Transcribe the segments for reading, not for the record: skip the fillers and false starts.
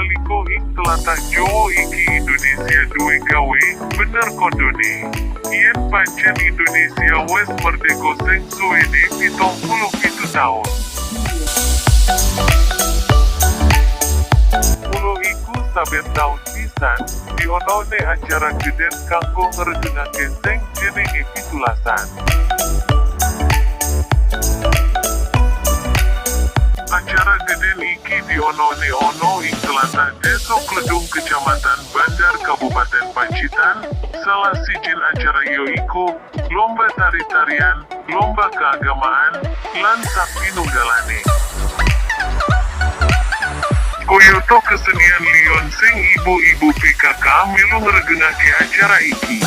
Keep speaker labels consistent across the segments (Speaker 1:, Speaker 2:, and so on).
Speaker 1: naliko ing tlatah Jawa iki Indonesia duwe gawe, bener kodone. Yen pancen Indonesia wes merdeka sing suwene 77 taun. Mula iku saben taun pisan, dionone acara gedhen kanggo ngregengake sing jenenge pitulasan. Acara gedhen iki dionone ono ing tlatah Desa Kledung Kecamatan Bandar Kabupaten Pacitan. Salah sijin acara yoiku lomba tari-tarian, lomba keagamaan, lan sapinunggalane. Koyoto kesenian liyon sing ibu-ibu PKK melu ngregengake acara iki.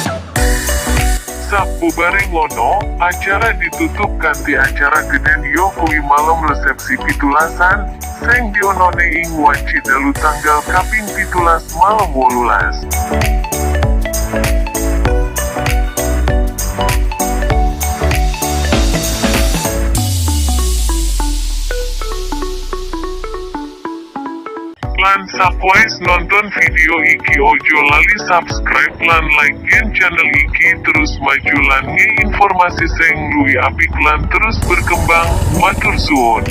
Speaker 1: Sabubare ngono, acara ditutup kanthi acara gedhen ya kuwi malam resepsi pitulasan, sing dionone ing wanci dalu tanggal kaping 17 malam 18. Lan sapoes nonton video iki ojo lali subscribe lan like channel iki terus maju lan informasi sing luwih apik lan terus berkembang. Matur suwun.